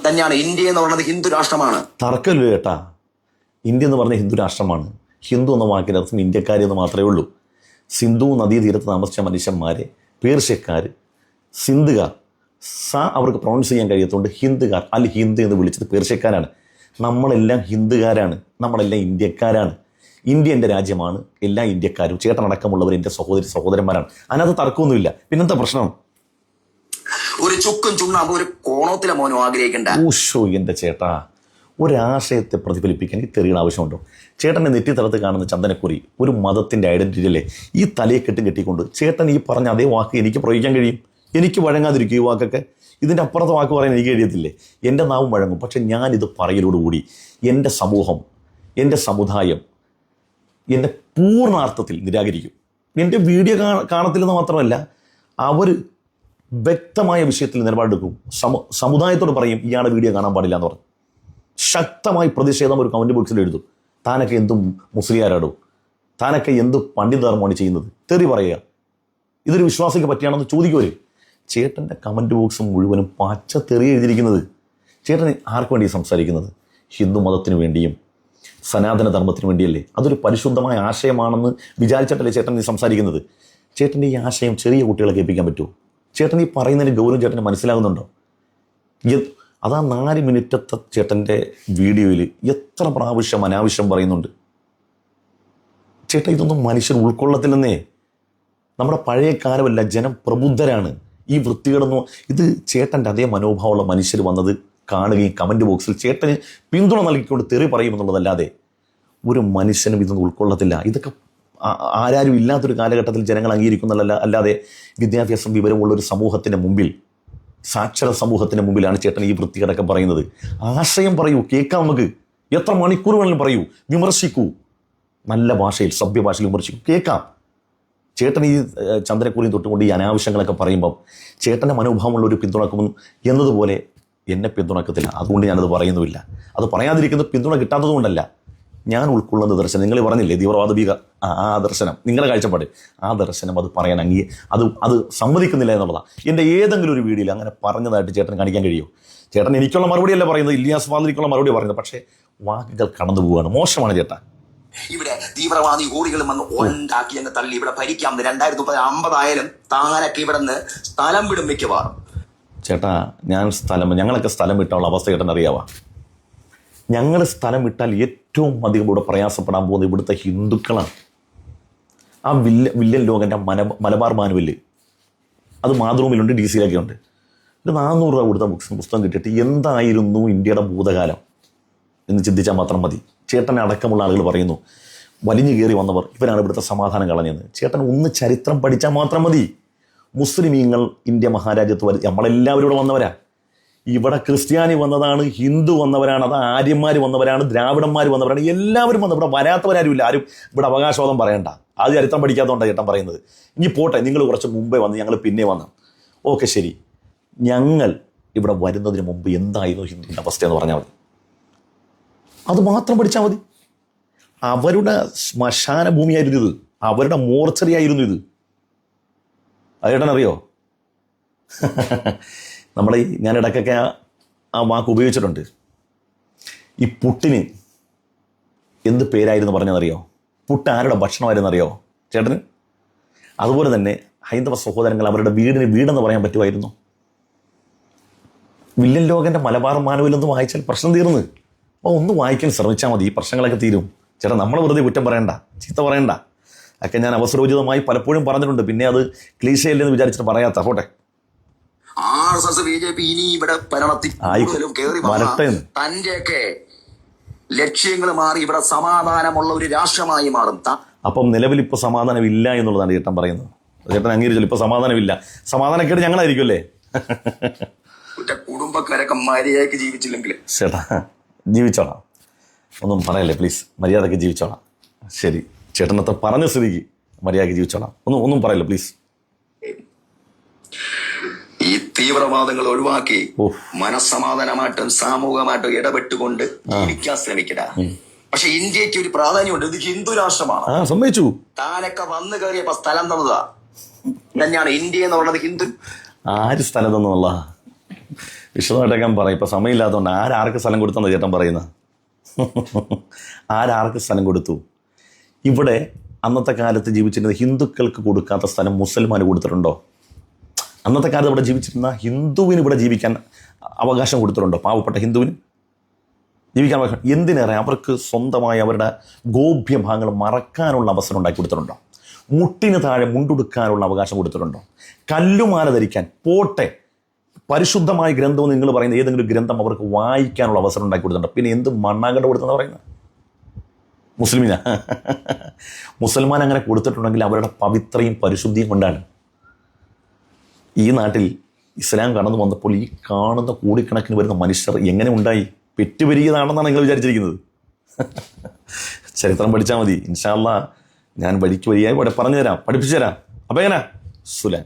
തന്നെയാണ് ഇന്ത്യ എന്ന് പറയുന്നത് ഹിന്ദു രാഷ്ട്രമാണ്. തർക്കമില്ല കേട്ടാ. ഇന്ത്യ എന്ന് പറഞ്ഞ ഹിന്ദു രാഷ്ട്രമാണ്. ഹിന്ദു എന്ന വാക്കിൻ്റെ അർത്ഥം ഇന്ത്യക്കാരെന്ന് മാത്രമേ ഉള്ളൂ. സിന്ധു നദീതീരത്ത് താമസിച്ച മനുഷ്യന്മാരെ പേർഷ്യക്കാർ, സിന്ധുകാർ, അവർക്ക് പ്രൊണൗൺസ് ചെയ്യാൻ കഴിയാത്തതുകൊണ്ട് ഹിന്ദുകാർ അൽ ഹിന്ദ് എന്ന് വിളിച്ചത് പേർഷ്യക്കാരാണ്. നമ്മളെല്ലാം ഹിന്ദുകാരാണ്, നമ്മളെല്ലാം ഇന്ത്യക്കാരാണ്. ഇന്ത്യ എൻ്റെ രാജ്യമാണ്, എല്ലാ ഇന്ത്യക്കാരും ചേട്ടനടക്കമുള്ളവർ എൻ്റെ സഹോദരന്മാരാണ്. അതിനകത്ത് തർക്കമൊന്നുമില്ല. പിന്നെന്താ പ്രശ്നം? ഒരു ചുക്കും ചുണ്ണാമ്പ് ഒരു കോണത്തിലെ മോനും ആഗ്രഹിക്കണ്ട. ഊഷോ എൻ്റെ ചേട്ടാ, ഒരാശയത്തെ പ്രതിഫലിപ്പിക്കാൻ ഈ തെറിയുടെ ആവശ്യമുണ്ടോ? ചേട്ടൻ്റെ നെറ്റിത്തലത്ത് കാണുന്ന ചന്ദനക്കുറി ഒരു മതത്തിൻ്റെ ഐഡൻറ്റിറ്റി അല്ലേ? ഈ തലയെ കെട്ടിക്കൊണ്ട് ചേട്ടൻ ഈ പറഞ്ഞ അതേ വാക്ക് എനിക്ക് പ്രയോഗിക്കാൻ കഴിയും. എനിക്ക് വഴങ്ങാതിരിക്കും ഈ വാക്കൊക്കെ. ഇതിൻ്റെ അപ്പുറത്തെ വാക്ക് പറയാൻ എനിക്ക് കഴിയത്തില്ലേ? എൻ്റെ നാവും വഴങ്ങും. പക്ഷെ ഞാനിത് പറയലോടുകൂടി എൻ്റെ സമൂഹം, എൻ്റെ സമുദായം എന്നെ പൂർണ്ണാർത്ഥത്തിൽ നിരാകരിക്കും. എൻ്റെ വീഡിയോ കാണത്തില്ലെന്ന് മാത്രമല്ല, അവർ വ്യക്തമായ വിഷയത്തിൽ നിലപാടെടുക്കും. സമുദായത്തോട് പറയും ഇയാളുടെ വീഡിയോ കാണാൻ പാടില്ല എന്ന് പറഞ്ഞു. ശക്തമായി പ്രതിഷേധം ഒരു കമൻറ്റ് ബോക്സിൽ എഴുതും. താനൊക്കെ എന്തും മുസ്ലിയാരാടോ, താനൊക്കെ എന്ത് പണ്ഡിതധർമ്മമാണ് ചെയ്യുന്നത്, തെറി പറയുക, ഇതൊരു വിശ്വാസിക്ക് പറ്റിയാണെന്ന് ചോദിക്കുവര്. ചേട്ടൻ്റെ കമൻറ്റ് ബോക്സ് മുഴുവനും പച്ച തെറി എഴുതിയിരിക്കുന്നത്. ചേട്ടൻ ആർക്ക് വേണ്ടി സംസാരിക്കുന്നത്? ഹിന്ദു മതത്തിന് വേണ്ടിയും സനാതന ധർമ്മത്തിന് വേണ്ടിയല്ലേ? അതൊരു പരിശുദ്ധമായ ആശയമാണെന്ന് വിചാരിച്ചിട്ടല്ലേ ചേട്ടൻ നീ സംസാരിക്കുന്നത്? ചേട്ടൻ്റെ ഈ ആശയം ചെറിയ കുട്ടികളെ കേൾപ്പിക്കാൻ പറ്റുമോ? ചേട്ടൻ ഈ പറയുന്നതിന് ഗൗരവം ചേട്ടന് മനസ്സിലാകുന്നുണ്ടോ? അതാ 4 മിനിറ്റത്തെ ചേട്ടൻ്റെ വീഡിയോയിൽ എത്ര പ്രാവശ്യം അനാവശ്യം പറയുന്നുണ്ട്. ചേട്ടാ, ഇതൊന്നും മനുഷ്യർ ഉൾക്കൊള്ളത്തില്ലെന്നേ. നമ്മുടെ പഴയ കാലമല്ല, ജനം പ്രബുദ്ധരാണ്. ഈ വൃത്തികളൊന്നും, ഇത് ചേട്ടൻ്റെ അതേ മനോഭാവമുള്ള മനുഷ്യർ വന്നത് കാണുകയും കമൻറ്റ് ബോക്സിൽ ചേട്ടന് പിന്തുണ നൽകിക്കൊണ്ട് തെറി പറയുമെന്നുള്ളതല്ലാതെ ഒരു മനുഷ്യനും ഇതൊന്നും ഉൾക്കൊള്ളത്തില്ല. ഇതൊക്കെ ആരാരും ഇല്ലാത്തൊരു കാലഘട്ടത്തിൽ ജനങ്ങൾ അംഗീകരിക്കുന്നതല്ല. അല്ലാതെ വിദ്യാഭ്യാസം വിവരമുള്ളൊരു സമൂഹത്തിൻ്റെ മുമ്പിൽ, സാക്ഷര സമൂഹത്തിൻ്റെ മുമ്പിലാണ് ചേട്ടൻ ഈ വൃത്തികേടൊക്കെ പറയുന്നത്. ആശയം പറയൂ, കേൾക്കാം. നമുക്ക് എത്ര മണിക്കൂർ വേണമെങ്കിലും പറയൂ, വിമർശിക്കൂ, നല്ല ഭാഷയിൽ സഭ്യഭാഷയിൽ വിമർശിക്കൂ, കേൾക്കാം. ചേട്ടൻ ഈ ചന്ദ്രക്കൂലിയും തൊട്ടുകൊണ്ട് ഈ അനാവശ്യങ്ങളൊക്കെ പറയുമ്പം ചേട്ടൻ്റെ മനോഭാവമുള്ളൊരു പിന്തുണക്കും എന്നതുപോലെ എന്നെ പിന്തുണക്കത്തില്ല. അതുകൊണ്ട് ഞാനത് പറയുന്നുമില്ല. അത് പറയാതിരിക്കുന്നത് പിന്തുണ കിട്ടാത്തത് കൊണ്ടല്ല. ഞാൻ ഉൾക്കൊള്ളുന്ന ദർശനം, നിങ്ങൾ പറഞ്ഞില്ലേ തീവ്രവാദ ആ ദർശനം, നിങ്ങളുടെ കാഴ്ചപ്പാട്, ആ ദർശനം അത് പറയാൻ അത് സമ്മതിക്കുന്നില്ല എന്നുള്ളതാണ്. എൻ്റെ ഏതെങ്കിലും ഒരു വീഡിയോയിൽ അങ്ങനെ പറഞ്ഞതായിട്ട് ചേട്ടൻ കാണിക്കാൻ കഴിയുമോ? ചേട്ടൻ എനിക്കുള്ള മറുപടിയല്ല പറയുന്നത്, ഇല്യാസ് ഫാദിലിക്കുള്ള മറുപടി പറയുന്നത്. പക്ഷേ വാക്കുകൾ കടന്നു പോവുകയാണ്. മോശമാണ് ചേട്ടാ. ഇവിടെ തീവ്രവാദി കോടികളും വന്ന് ഉണ്ടാക്കി എന്ന് തള്ളി ഇവിടെ ഭരിക്കാം. 2050 ആയാലും താനൊക്കെ ഇവിടെ നിന്ന് സ്ഥലം വിടും മിക്കവാറും. ചേട്ടാ, ഞങ്ങളൊക്കെ സ്ഥലം വിട്ടുള്ള അവസ്ഥ ചേട്ടൻ അറിയാവാ? ഞങ്ങൾ സ്ഥലം വിട്ടാൽ ഏറ്റവും അധികം ഇവിടെ പ്രയാസപ്പെടാൻ പോകുന്നത് ഇവിടുത്തെ ഹിന്ദുക്കളാണ്. ആ വില്ലൻ ലോകൻ്റെ മലബാർ മാനുവല് അത് മാതൃഭൂമിയിലുണ്ട്, DC-യിലൊക്കെ ഉണ്ട്. ഒരു 400 രൂപ കൊടുത്ത പുസ്തകം കിട്ടിയിട്ട് എന്തായിരുന്നു ഇന്ത്യയുടെ ഭൂതകാലം എന്ന് ചിന്തിച്ചാൽ മാത്രം മതി. ചേട്ടനെ അടക്കമുള്ള ആളുകൾ പറയുന്നു വലിഞ്ഞു കയറി വന്നവർ ഇവരാണ് ഇവിടുത്തെ സമാധാനം കളഞ്ഞതെന്ന്. ചേട്ടൻ ഒന്ന് ചരിത്രം പഠിച്ചാൽ മാത്രം മതി. മുസ്ലിമീങ്ങൾ ഇന്ത്യ മഹാരാജ്യത്ത് നമ്മളെല്ലാവരും ഇവിടെ വന്നവരാ. ഇവിടെ ക്രിസ്ത്യാനി വന്നതാണ്, ഹിന്ദു വന്നവരാണ്, അത് ആര്യന്മാർ വന്നവരാണ്, ദ്രാവിഡന്മാർ വന്നവരാണ്, എല്ലാവരും വന്ന് ഇവിടെ വരാത്തവരാരും ഇല്ല. ആരും ഇവിടെ അവകാശവാദം പറയണ്ട. അത് ചരിത്രം പഠിക്കാത്തതുകൊണ്ടാണ് ചേട്ടൻ പറയുന്നത്. ഇനി പോട്ടെ, നിങ്ങൾ കുറച്ച് മുമ്പേ വന്ന്, ഞങ്ങൾ പിന്നെ വന്നു. ഓക്കെ, ശരി. ഞങ്ങൾ ഇവിടെ വരുന്നതിന് മുമ്പ് എന്തായിരുന്നു ഹിന്ദുവിൻ്റെ അവസ്ഥ എന്ന് പറഞ്ഞാൽ മതി. അത് മാത്രം പഠിച്ചാൽ മതി. അവരുടെ ശ്മശാന ഭൂമിയായിരുന്നു ഇത്, അവരുടെ മോർച്ചറി ആയിരുന്നു ഇത്. അതേട്ടനറിയോ? ഞാൻ ഇടയ്ക്കൊക്കെ ആ വാക്ക് ഉപയോഗിച്ചിട്ടുണ്ട്. ഈ പുട്ടിന് എന്ത് പേരായിരുന്നു പറഞ്ഞതെന്നറിയോ? പുട്ട് ആരുടെ ഭക്ഷണമായിരുന്നു അറിയോ ചേട്ടന്? അതുപോലെ തന്നെ ഹൈന്ദവ സഹോദരങ്ങൾ അവരുടെ വീടെന്ന് പറയാൻ പറ്റുമായിരുന്നു? വില്ലൻ ലോകൻ്റെ മലബാർ മാനുവലൊന്ന് വായിച്ചാൽ പ്രശ്നം തീർന്ന്. അപ്പോൾ ഒന്ന് വായിക്കാൻ ശ്രമിച്ചാൽ മതി, ഈ പ്രശ്നങ്ങളൊക്കെ തീരും. ചേട്ടാ, നമ്മൾ വെറുതെ കുറ്റം പറയണ്ട, ചീത്ത പറയണ്ട. ഒക്കെ ഞാൻ അവസരോചിതമായി പലപ്പോഴും പറഞ്ഞിട്ടുണ്ട്. പിന്നെ അത് ക്ലീശയില്ലെന്ന് വിചാരിച്ചിട്ട് പറയാത്ത. പോട്ടെ. RSS BJP ഇനി ഇവിടെ ഭരണത്തിൽ കയറി തന്റെയൊക്കെ ലക്ഷ്യങ്ങൾ മാറി ഇവിടെ സമാധാനമുള്ള ഒരു രാഷ്ട്രമായി മാറും. അപ്പം നിലവിൽ ഇപ്പോൾ സമാധാനമില്ല എന്നുള്ളതാണ് ചേട്ടൻ പറയുന്നത്. ചേട്ടൻ അംഗീകരിച്ചല്ലോ, ഇപ്പൊ സമാധാനമില്ല. സമാധാനക്കേട് ഞങ്ങളായിരിക്കും അല്ലേ? കുടുംബക്കാരൊക്കെ മര്യാദയ്ക്ക് ജീവിച്ചില്ലെങ്കിൽ ചേട്ടാ, ജീവിച്ചോളാം, ഒന്നും പറയല്ലേ പ്ലീസ്. മര്യാദയ്ക്ക് ജീവിച്ചോളാം. ശരി, ചേട്ടനത്തെ പറഞ്ഞ സ്ഥിതിക്ക് മര്യാദയ്ക്ക് ജീവിച്ചോളാം. ഒന്നും പറയല്ലേ പ്ലീസ്. ഈ തീവ്രവാദങ്ങൾ ഒഴിവാക്കി മനസ്സമാധാനമായിട്ടും സാമൂഹികമായിട്ടും ഇടപെട്ടുകൊണ്ട് ജീവിക്കാൻ ശ്രമിക്കടാ. പക്ഷെ ഇന്ത്യക്ക് ഒരു പ്രാധാന്യമുണ്ട്. ഇത് ഹിന്ദു രാഷ്ട്രമാണ്. സമ്മതിച്ചു. താനൊക്കെ വന്നു കയറിയപ്പോ സ്ഥലം തന്നതാ. തന്നെയാണ് ഇന്ത്യ എന്ന് പറയുന്നത് ഹിന്ദു. ആര് സ്ഥലം തന്നുള്ള വിശദമായിട്ടൊക്കെ ഞാൻ പറയാം. ഇപ്പം സമയമില്ലാത്തതുകൊണ്ട് ആരാർക്ക് സ്ഥലം കൊടുത്തെന്ന് ചേട്ടൻ പറയുന്നത്? ആരാർക്ക് സ്ഥലം കൊടുത്തു? ഇവിടെ അന്നത്തെ കാലത്ത് ജീവിച്ചിരുന്ന ഹിന്ദുക്കൾക്ക് കൊടുക്കാത്ത സ്ഥലം മുസൽമാന് കൊടുത്തിട്ടുണ്ടോ? അന്നത്തെ കാലത്ത് ഇവിടെ ജീവിച്ചിരുന്ന ഹിന്ദുവിന് ഇവിടെ ജീവിക്കാൻ അവകാശം കൊടുത്തിട്ടുണ്ടോ? പാവപ്പെട്ട ഹിന്ദുവിന് ജീവിക്കാൻ അവകാശം. എന്തിനേറെ അവർക്ക് സ്വന്തമായി അവരുടെ ഗോപ്യഭാഗങ്ങൾ മറക്കാനുള്ള അവസരം ഉണ്ടാക്കി കൊടുത്തിട്ടുണ്ടോ? മുട്ടിന് താഴെ മുണ്ടുടുക്കാനുള്ള അവകാശം കൊടുത്തിട്ടുണ്ടോ? കല്ലുമാല ധരിക്കാൻ പോട്ടെ, പരിശുദ്ധമായ ഗ്രന്ഥം നിങ്ങൾ പറയുന്ന ഏതെങ്കിലും ഗ്രന്ഥം അവർക്ക് വായിക്കാനുള്ള അവസരം ഉണ്ടാക്കി കൊടുത്തിട്ടുണ്ടോ? പിന്നെ എന്ത് മണ്ണാങ്കണ്ട കൊടുത്തെന്ന് പറയുന്നത്? മുസ്ലിമിനാ? മുസൽമാൻ അങ്ങനെ കൊടുത്തിട്ടുണ്ടെങ്കിൽ അവരുടെ പവിത്രയും പരിശുദ്ധിയും കൊണ്ടാണ്. ഈ നാട്ടിൽ ഇസ്ലാം കടന്നു വന്നപ്പോൾ ഈ കാണുന്ന കോടിക്കണക്കിന് വരുന്ന മനുഷ്യർ എങ്ങനെ ഉണ്ടായി? പെറ്റുപെരുകിയതാണെന്നാണ് നിങ്ങൾ വിചാരിച്ചിരിക്കുന്നത്? ചരിത്രം പഠിച്ചാൽ മതി. ഇൻഷാ അല്ലാഹ് ഞാൻ വഴിക്ക് വരികയായി ഇവിടെ പറഞ്ഞു തരാം, പഠിപ്പിച്ചു തരാം. അപ്പം എങ്ങനെ സുലാൻ